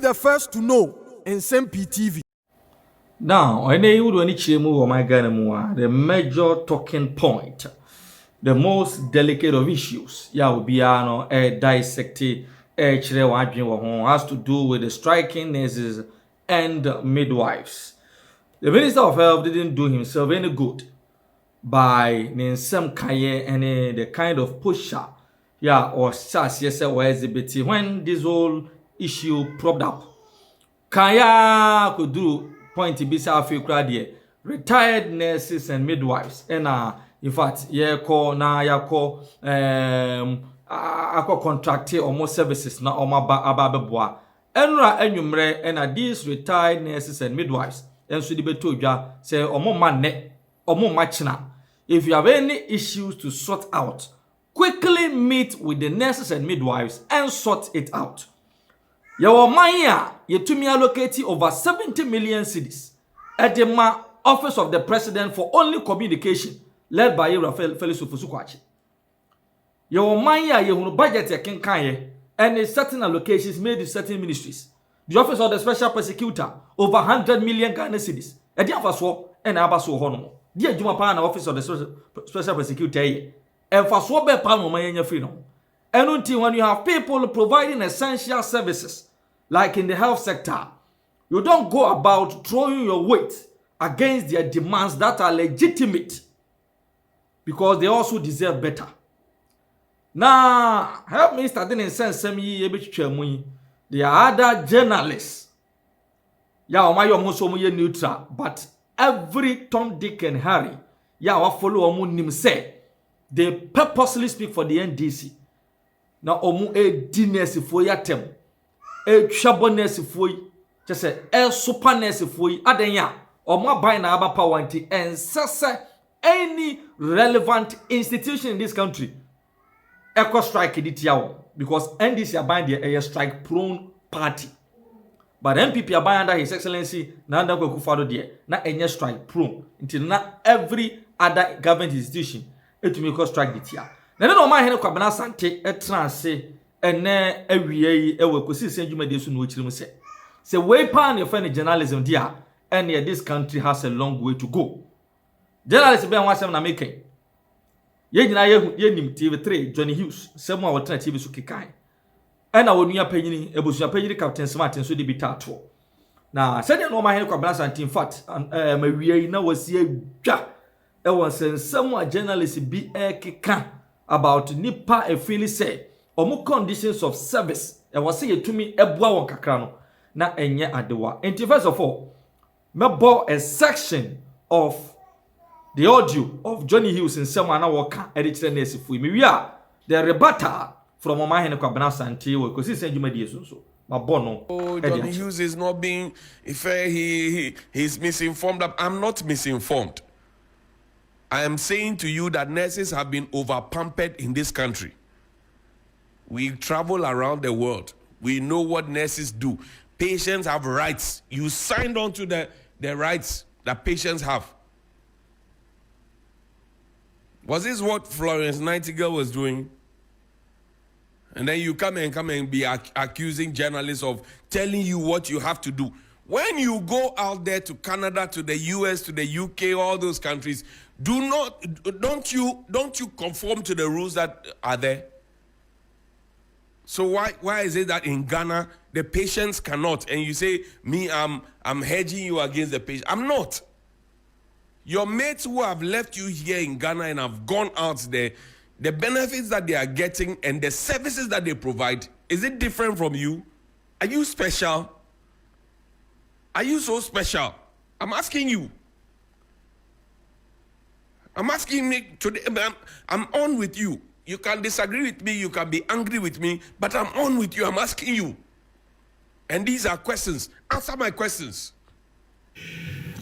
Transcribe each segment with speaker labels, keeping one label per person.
Speaker 1: the first to know Nsem-Pii TV.
Speaker 2: Now, I know my the major talking point, the most delicate of issues, will be dissected has to do with the striking nurses and midwives. The Minister of Health didn't do himself any good by Nsem-Pii and the kind of pusher, or SAS or exhibit when this whole issue propped up. Kaya could do point to be retired nurses and midwives, and in fact, contracted almost services na ababeboa. Enra enyumre and these retired nurses and midwives. And so the betoja say machina. If you have any issues to sort out, quickly meet with the nurses and midwives and sort it out. Your maya yetumi allocate over 70 million cedis at the office of the president for only communication, led by Felix Ofusukwachi. Your maya yehunu budget yakenkaye and certain allocations made to certain ministries. The office of the special prosecutor over 100 million Ghana cedis. Edi afaso and abaso hono. Di adwuma pa na office of the special prosecutor ye. Enfaso be pa no manya free no. And until when you have people providing essential services, like in the health sector, you don't go about throwing your weight against their demands that are legitimate, because they also deserve better. Now, help me start in Nsem-Pii. There are other journalists. Neutral, but every Tom, Dick, and Harry, follow say they purposely speak for the NDC. Now, diners for yatem, chaboness for just a superness for adenya, or more by na aba powanti, and sasa any relevant institution in this country. Echo strike it because NDC are buying the strike prone party. But MPP are buying under His Excellency Nanda Kufado there, not any strike prone. Until not every other government institution it will make strike it here. Now, no man here kwabena sante etranse ene awie ewe kosi senjuma de so no chirim se. Say way pan your friend journalism there, and this country has a long way to go. Journalists be wan sem na make. Ye nyina ye nim TV3 Johnny Hughes semo a wotena TV so kikai. And our new panyini ebusua panyini Captain Smart so de bitato. Na said no man here kwabena sante in fact mawie na wasi adwa e won sensem a journalist bi ekeka about nipa e feel say omo conditions of service e was say yetumi ebua won kakra no na enye adewa. And first of all, mebo a section of the audio of Johnny Hughes in someone na waka editor nesi fu mi wia the rebuttal from Omahene Kwabena Sante we ko si senjuma die so ma bono.
Speaker 3: Johnny Hughes is not being he's misinformed. I'm not misinformed. I am saying to you that nurses have been over-pampered in this country. We travel around the world. We know what nurses do. Patients have rights. You signed on to the rights that patients have. Was this what Florence Nightingale was doing? And then you come and be accusing journalists of telling you what you have to do. When you go out there to Canada, to the US, to the UK, all those countries, don't you conform to the rules that are there? So why is it that in Ghana the patients cannot, and you say me I'm hedging you against the patient? I'm not. Your mates who have left you here in Ghana and have gone out there, the benefits that they are getting and the services that they provide, is it different from you? Are you special? Are you so special? I'm asking you. I'm asking me today. I'm on with you. You can disagree with me, you can be angry with me, but I'm on with you. I'm asking you. And these are questions. Answer my questions.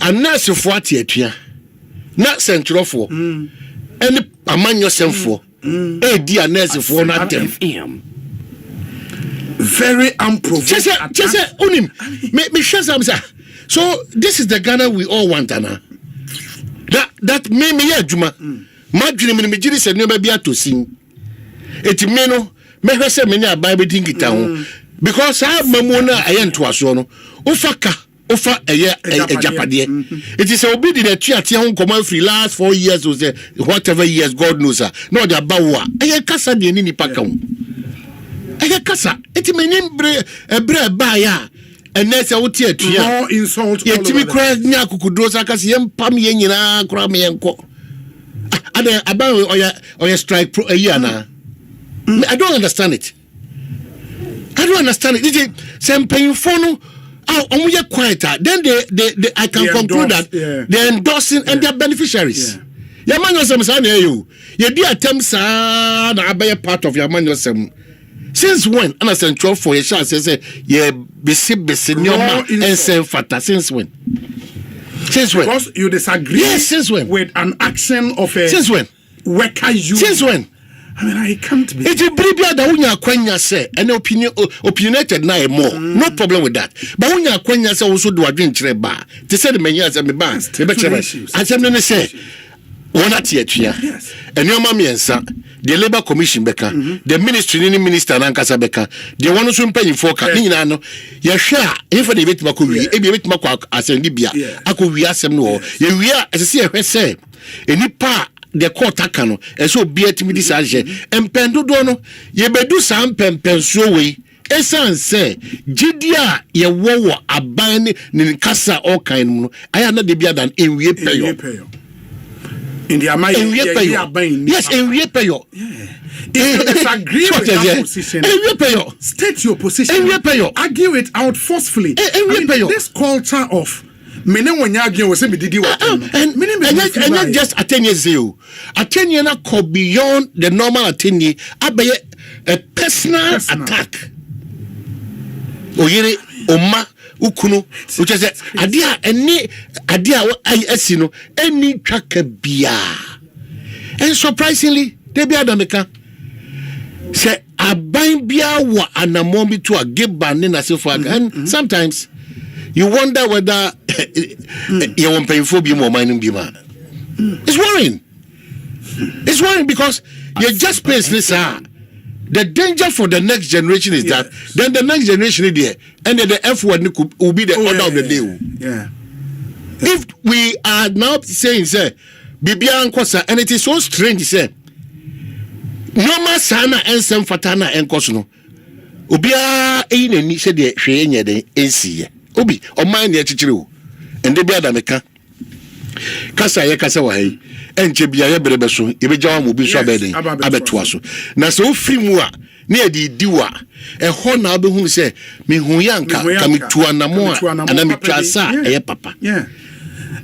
Speaker 4: I'm not so for not central for any amanyo semfo dear nurse for not them very unprovoked. Just onim me share some say. So this is the Ghana we all want, Anna. That me adwuma madwene me giri se no ba bia to sin eti me no me say me nya Bible think it down because I mamona ayen to aso no ofaka ofa eye ejapade it is obi the tuatia ho come free last 4 years or say whatever years God knows no the bawa eye kasa de ni nipa ka ho eye kasa eti menim bre ba ya ene se wote atua
Speaker 5: no insult
Speaker 4: ye timi kra nya kukudo saka se yempam ye nyina kra me yenko ada aba oya strike pro na I don't understand it. I don't understand it. Nsem-Pii for no quieter. Then they I can conclude that they're endorsing and they're beneficiaries. Your man was some you. You do attempt na be part of your man yourself. Since when? And I sent 12 for a chance say yeah bisi nyoma and fata since when? Since when?
Speaker 5: Because you disagree
Speaker 4: since when?
Speaker 5: With an action of a
Speaker 4: since when?
Speaker 5: Worker you
Speaker 4: since when?
Speaker 5: I mean, I can't be.
Speaker 4: It's a bribia that unya kwenya say an opinionated na more. No problem with that. But unya kwenya say also do adwen kire ba. They said me nya say me ba. Me be kire. Asem no say wona tietua. And your mama ensa. The Labor Commission beka, the ministry ni minister na nkasa beka. The one so mpanyifo ka ni nyina no. Ye hwe a efa de betima ko wi, e bi betima ko asendi bia. Akɔwi asem no. Ye wi a esese ye hwe say enipa the court akano eso bia timi disaje empendodo no ye bedu sam pempensuo we esan se gidia ye wo aban ni kasa all kind no aya na de bia dan enwie peyo
Speaker 5: in the amount
Speaker 4: yes enwie peyo
Speaker 5: if you disagree with that position
Speaker 4: enwie peyo
Speaker 5: state your position
Speaker 4: enwie peyo
Speaker 5: argue it out forcefully
Speaker 4: enwie peyo
Speaker 5: this culture of mene wonya again we say me didi what
Speaker 4: and not just attenye zero attenye na go beyond the normal attenye abaye a personal attack oyere oma ukunu which is adia eni adia asi no eni twaka bia and surprisingly they be adameka say aban bia wa anamon bi to ageba ne na sefo and sometimes you wonder whether you won't pay for be more mining be man. It's worrying. It's worrying because you just place this. The danger for the next generation is that then the next generation is there, and then the F word will be the order of the day.
Speaker 5: Yeah.
Speaker 4: If we are now saying, say, Bibian Kosa, and it is so strange, say, Norma Sana and Sam Fatana and Cosno. Ubia ain't any said the Shane NC. Obi o man ye chichiru ende bia da meka kasa ye kasa wa hai enche bia ye berebe so ye be jawa mo bi so abeden abeto so na so ofri mu a na ye di wa e ho na be hu se me hu yanka ka me tu anamo a ana me twa sa e papa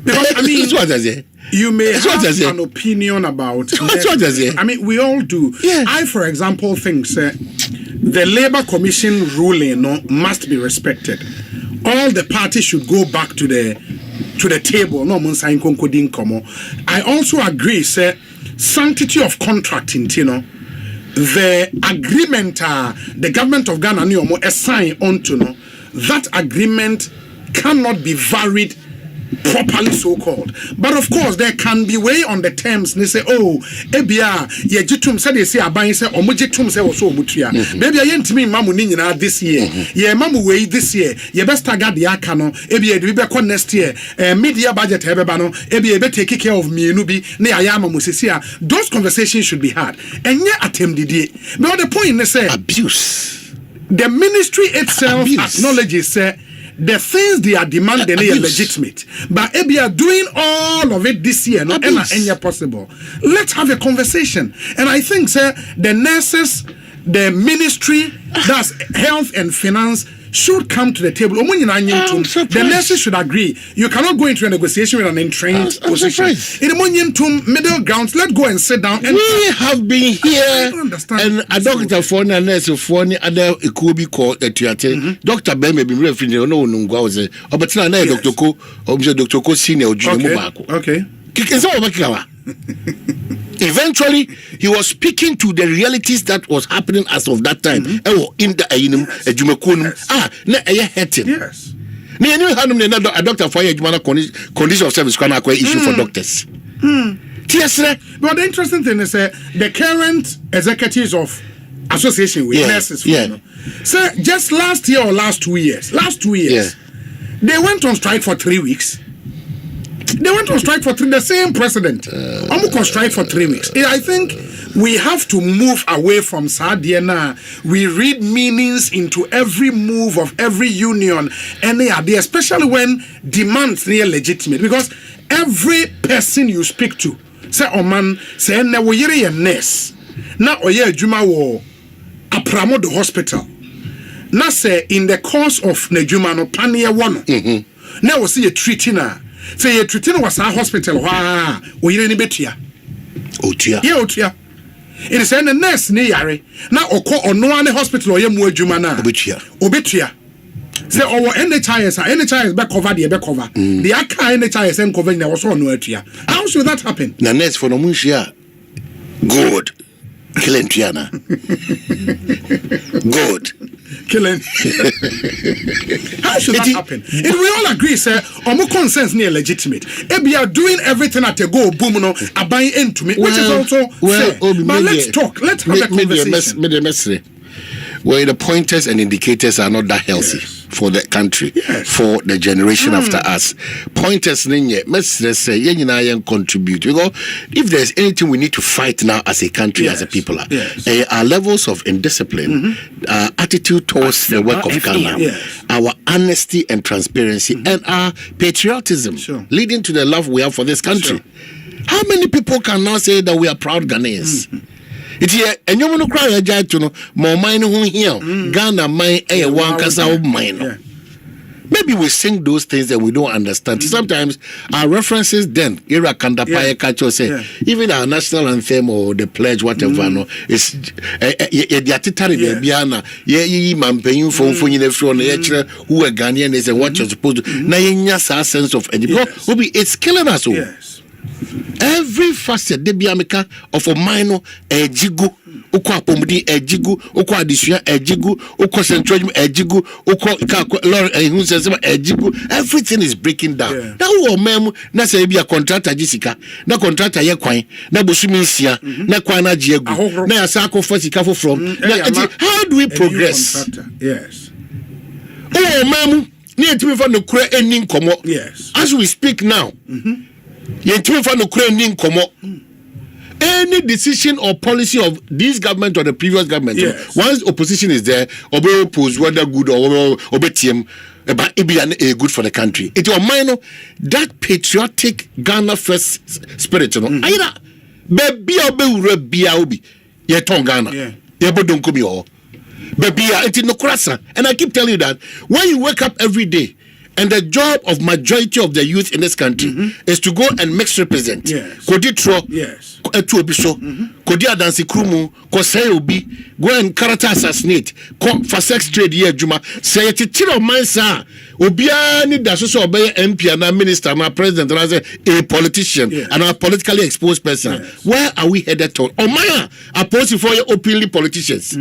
Speaker 5: because I mean you may have an opinion about I mean we all do. I for example think the Labor Commission ruling must be respected. All the parties should go back to the table. No man sign concluding komo. I also agree, sir, sanctity of contracting, the agreement the government of Ghana ni omo assign onto that agreement cannot be varied properly so called. But of course there can be way on the terms. They say ebia ye jitum say they say aban say omo jitum say so omutua baby yentimi mamu ni nyina this year ye mamu way this year ye best target the aka no ebia de be ko next year media budget hebeba no ebia be take care of mienu bi na ya mamu sesia. Those conversations should be had enye attempted. But the point is say abuse. The ministry itself acknowledges the things they are demanding are legitimate, but if they are doing all of it this year, not any possible. Let's have a conversation. And I think, sir, the nurses, the ministry, that's health and finance, should come to the table. The nurses should agree. You cannot go into a negotiation with an entrenched position. In the middle grounds, let's go and sit down. And
Speaker 4: we have been here, and a doctor for a nurse for any other it could be called a Tiate. Dr. Ben may be referring to no Nungwaze, or but now Dr. Ko, or Dr. Ko Senior Junior. Okay. Eventually, he was speaking to the realities that was happening as of that time. In the yes. A doctor for condition of service can issue for doctors.
Speaker 5: Yes, but the interesting thing is the current executives of association with nurses. So just last year or last 2 years, they went on strike for 3 weeks. The same president. I'm on strike for 3 weeks. I think we have to move away from Sadiana. We read meanings into every move of every union, any idea, especially when demands near legitimate. Because every person you speak to, say, oh man, say, na wo yere ye nurse. Na oye adwuma wo apramo the hospital. Na say in the course of Nejuma no pania one. Na wo see a treating na. Say you treating was a hospital. Wow, we ni betia.
Speaker 4: Otia.
Speaker 5: Yeah, otia. It is a nurse ni yare. Na oko ono ane hospital oye mu adwuma na. Obetia. Say our NHIS be cover the be cover. The aka NHIS en cover na was on no atua. How should that happen?
Speaker 4: Na nurse for no munhia. Good. Killing Tiana. Good.
Speaker 5: Killing. How should that happen? If we all agree, sir, our concerns near legitimate. If we are doing everything at a go, boom, no, a buying into me, which is also fair. But let's talk. Let's have a conversation.
Speaker 4: Where the pointers and indicators are not that healthy for the country, for the generation after us. Pointers, let's say, contribute. Because if there's anything we need to fight now as a country, as a people, our levels of indiscipline, our attitude towards the work of Ghana, our honesty and transparency, and our patriotism, leading to the love we have for this country. How many people can now say that we are proud Ghanaians? It's here, and you want to cry a giant to know more mine who here, Ghana, mine, a one casa of mine. Maybe we sing those things that we don't understand. Sometimes our references then, Ira Kanda Paya Kacho say, even our national anthem or the pledge, whatever, no, it's the Atitari Biana, ye Mampayun for who are Ghanaian is and what you're supposed to. Nayas our sense of education. It's killing us all. Every facet de biamika of a minor ejigu uko apomudi ejigu uko adisua ejigu uko central ejigu uko ejigu, everything is breaking down. Now wo mem na say bia contractor jisika na contractor ye kwan na bosumi nsia na kwan na jiegu na yasa akofo sika from. How do we progress?
Speaker 5: Yes.
Speaker 4: Oh mem ni etimi fa no kura eni nkomo.
Speaker 5: Yes.
Speaker 4: As we speak now. Any decision or policy of this government or the previous government, once opposition is there, or oppose whether good or TM, but it be a good for the country. It will minor that patriotic Ghana first spirit. Either baby obi ye ton Ghana, ye bodon kobi o baby it no krasa. And I keep telling you that when you wake up every day. And the job of majority of the youth in this country is to go and misrepresent. Kodi tro, etu obi so, kodi adansi krumu, ko say obi, go and character assassinate, for sex trade ye juma, say it tiro mansa, obia ni da so obey MP and minister, and president, and a politician, and a politically exposed person. Where are we headed to? Maya, opposed for your openly politicians.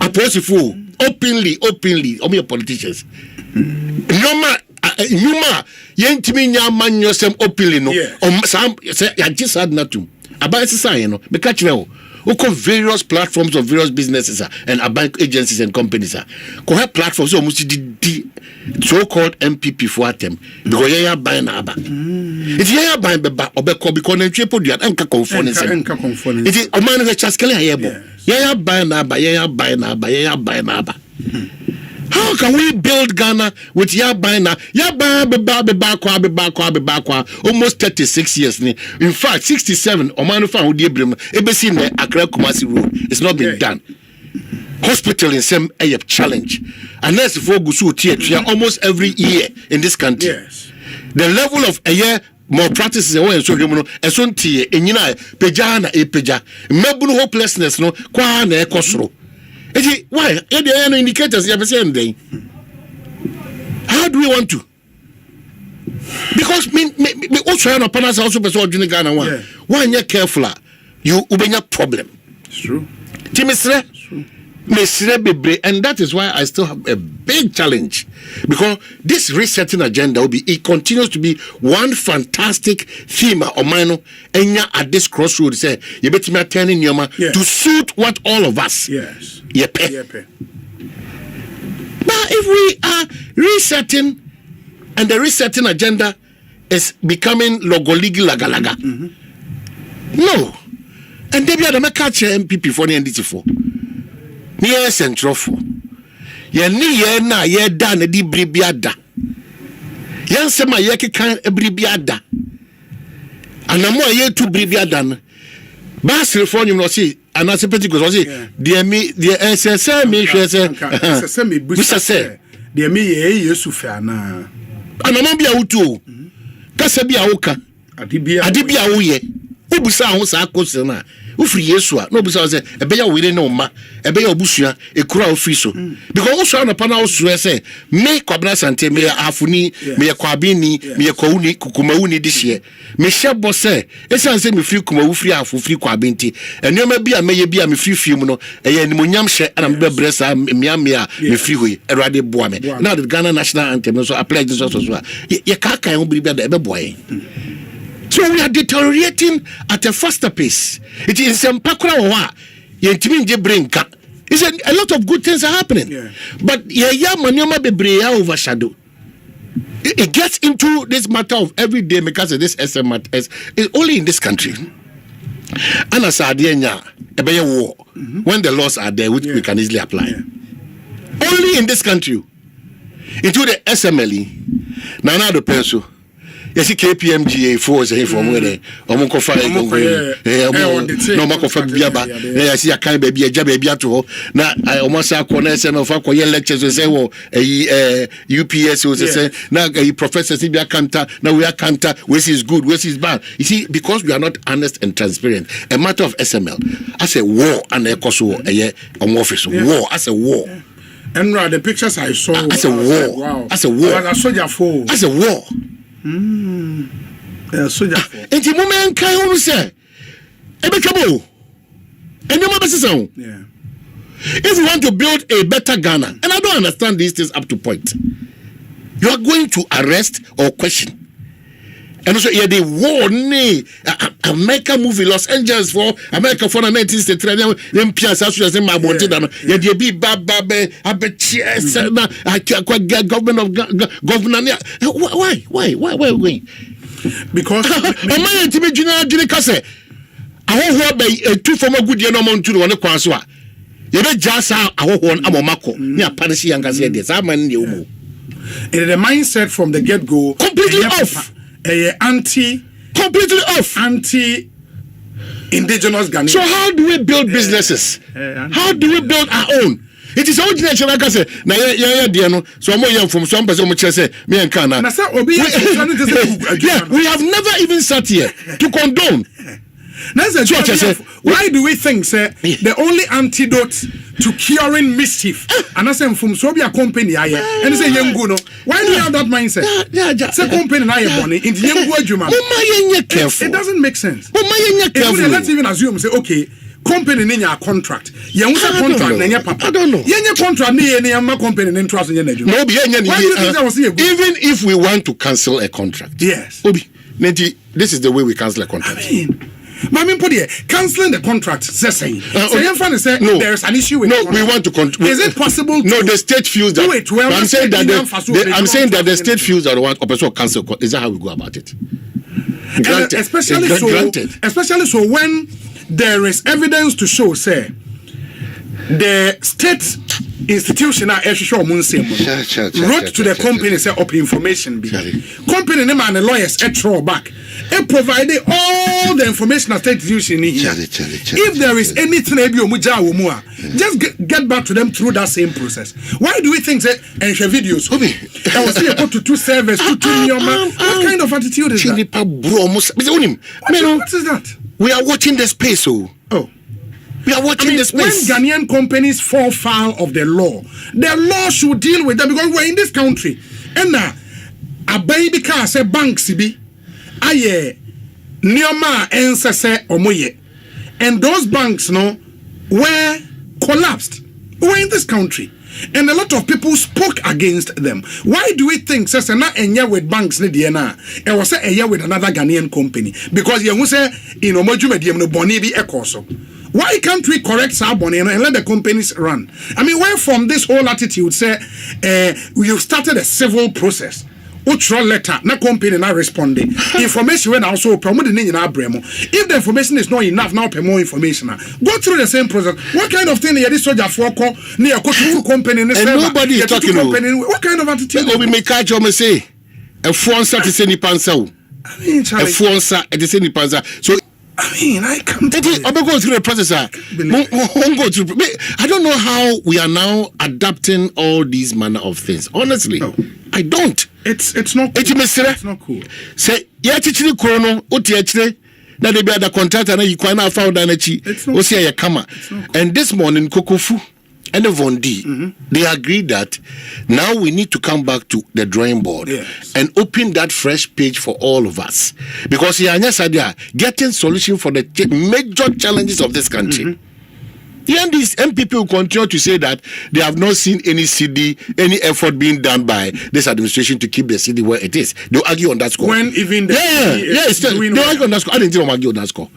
Speaker 4: Opposed for openly, only politicians. Noma yentimi nya manyo sem opili no sam say ya jisad natum abai sisa no be catch we o various platforms of various businesses and bank agencies and companies ko have platforms so much di so called MPP for atem because ya buy na aba it ya buy be ba obeko because na twa podua enka conformance it o man ga chaskele ayebo ya buy na aba How can we build Ghana with Yabana almost 36 years? In fact, 67 Omanufa Udibrim, Ebesin Accra Kumasi Road. It's not been done. Hospital in Nsem-Pii challenge. Unless for Gusu Tia almost every year in this country. The level of a year more practices and so and so tea in Pejana Peja. Mebunu hopelessness no kwa na ekosro. Why? There are no indicators you have seen day. How do we want to? Because me also have upon us also person in Ghana one. Why you careful? You ubenya problem.
Speaker 5: It's true.
Speaker 4: Timisre. And that is why I still have a big challenge, because this resetting agenda it continues to be one fantastic theme of mine. At this crossroads, say you better me turning your to suit what all of us.
Speaker 5: Yes.
Speaker 4: But if we are resetting, and the resetting agenda is becoming logoligi lagalaga, no, and they be at the catch MPP for the NDT for. Near central for ye ni na ye da na di bribiada yan sema ye kan bribiada anamo ye tu bribiada no basre for nyum no see anase pentecost say de me de ss me hwe say
Speaker 5: me busa say de me ye yesu fa na
Speaker 4: anamo bia wutu kasa bia wuka ade bia wo ye obusa ho sa akosi na ufri yesu a no busa say ebeya wire ne oma ebeya obusua ekura ofri so because also na pana osu say me kwabna sante me afuni me kwabini me kwuni kukumawuni this year me shebo say esan say me free kumawu free afofri kwabinti enema bia meye bia me free film no eye nimonyam hye ana me bresa me me free hoyi erade boa me now the Ghana national anthem so apply this also so ye kaka ho bibia da ebe boa. So we are deteriorating at a faster pace. It is Nsem-Pii yentimi nje brinka. It's a lot of good things are happening. But manioma bebre overshadow. It gets into this matter of every day because of this SMS is only in this country. And as ebeye war when the laws are there which we can easily apply. Only in this country. Into the SMLE. Nana do peso. Yes, KPMG force from where Omonko fire no Mako Biaba. Yes, I can't be a job to now. I almost have connection of our lectures to say, well, UPS was say now a professor Sibia Kanta, now we are Kanta, which is good, which is bad. You see, because we are not honest and transparent, a matter of SML, as a war and a Kosovo, a office, war as a war.
Speaker 5: And the pictures I saw
Speaker 4: as a war,
Speaker 5: wow.
Speaker 4: As a war,
Speaker 5: as
Speaker 4: a war.
Speaker 5: Soldier.
Speaker 4: And the moment can you say, Ebekabo, and your mother says, if you want to build a better Ghana, and I don't understand these things up to point, you are going to arrest or question. And also, the war, America movie Los Angeles for America for 1963. Then Piazza as in my wanted. You be babe, I bet governor. Why?
Speaker 5: Because
Speaker 4: my intimate Junior Casse. I hope by 2 from a good year no more to the one Quaswa. You bet just how I want Amomako near Panisi and Gazette. This I'm in you.
Speaker 5: The mindset from the get go
Speaker 4: completely off.
Speaker 5: Completely off anti-indigenous Ghanaians.
Speaker 4: So how do we build businesses? How do we build our own? It is all generation like I say. Now so I'm young from some person which say me and Kana. We have never even sat here to condone.
Speaker 5: Why do we think the only antidote to curing mischief and I say from Sobia company and say Yanguno? Why do you have that mindset? Say company na money in the it doesn't make sense. Let's even assume say okay, company ninya contract. Contract na papa.
Speaker 4: I don't know.
Speaker 5: Contract ni company ni trust nya
Speaker 4: even if we want to cancel a contract.
Speaker 5: Yes.
Speaker 4: Obi, this is the way we cancel a contract.
Speaker 5: Cancelling the contract, saying there's an issue with
Speaker 4: we want to
Speaker 5: is it possible
Speaker 4: no the state feels that I'm saying that the state feels that want to cancel. Is that how we go about it? Granted.
Speaker 5: Especially so when there is evidence to show the state institution wrote to the company say up information company name and the lawyers throw back it provided all the information that state institution need here. If there is anything just get back to them through that same process. Why do we think that and share videos I was see go to 2 servers what kind of attitude is that? What is that?
Speaker 4: We are watching the space. We are watching the space.
Speaker 5: When Ghanaian companies fall foul of the law should deal with them because we're in this country. And now, a baby car say banks be aye nioma ensa say omoye. And those banks were collapsed We're in this country. And a lot of people spoke against them. Why do we think say na enya with banks ne de na e was say enya with another Ghanaian company? Because you say in omodwumadiem no boni bi ekoso. Why can't we correct Saboni and let the companies run? I mean, where from this whole attitude say you've started a civil process. Ultra letter, na company na responding. Information when also promote the name in Abremo. If the information is not enough, now pay more information. Go through the same process. What kind of thing are this soldier for near company and
Speaker 4: nobody is talking
Speaker 5: company? What kind of attitude?
Speaker 4: We make catch on say a fonsa to send pansa.
Speaker 5: I mean,
Speaker 4: a fonsa at the same pansa. So
Speaker 5: I mean, I can't.
Speaker 4: I'm go through the process. I don't know how we are now adapting all these manner of things. Honestly, I don't.
Speaker 5: It's not cool. It's not cool.
Speaker 4: Say, yeah, chichiri krono, utiachire. Na they be the contractor na yikwana found na chi. O say ya kama. And this morning Kokofu and the Vondi, they agreed that now we need to come back to the drawing board and open that fresh page for all of us. Because here are getting solution for the major challenges of this country. And these MPP will continue to say that they have not seen any CD, any effort being done by this administration to keep the CD where it is. They'll argue on that score.
Speaker 5: When even the
Speaker 4: they'll argue on that score. I didn't even argue on that score.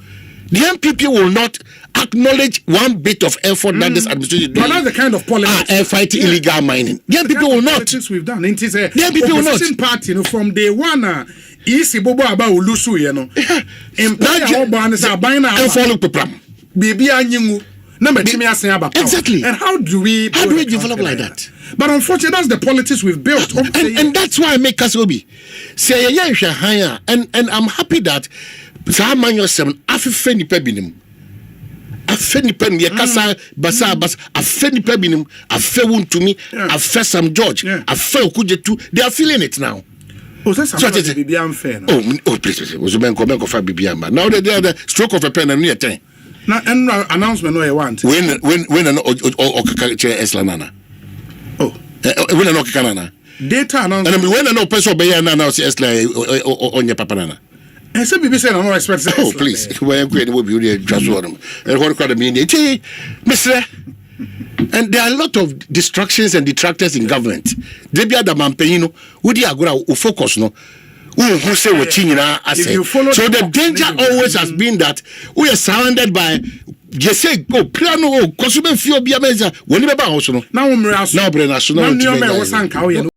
Speaker 4: The MPP will not acknowledge one bit of effort that this administration is doing.
Speaker 5: But that's the kind of politics.
Speaker 4: Fighting illegal mining. The MPP will not.
Speaker 5: Politics we've done. It is a
Speaker 4: the MPP will not.
Speaker 5: Party, from day one. Isi bobo aba ulusu empire oba say abina
Speaker 4: follow program.
Speaker 5: Bibi anyingu.
Speaker 4: Exactly.
Speaker 5: And how do we
Speaker 4: develop like that?
Speaker 5: But unfortunately, that's the politics we've built.
Speaker 4: And that's why I make Kasobi say higher. And I'm happy that Saman yourself afeni pebinim. Afeni pen yakasa basa afeni pebinim afewun to me afesam George afe okujetu. They are feeling it now.
Speaker 5: Oh, that's Bibi unfair.
Speaker 4: Oh, please. Was men come for Bibi. Now they are the stroke of a pen and near 10.
Speaker 5: Now, announcement no you want.
Speaker 4: When an okaka eslanana.
Speaker 5: Oh,
Speaker 4: when an okakanana.
Speaker 5: Data announcement.
Speaker 4: And when an person be an announce esla on your papanana.
Speaker 5: And some people say I'm not expecting.
Speaker 4: Oh, please. When create will be really just one. And what call me Mr. And there are a lot of distractions and detractors in government. They be the mampeno, would you agora focus no? Who say what so the danger always has been that we are surrounded by you say go piano consumer fear be amazing when you also now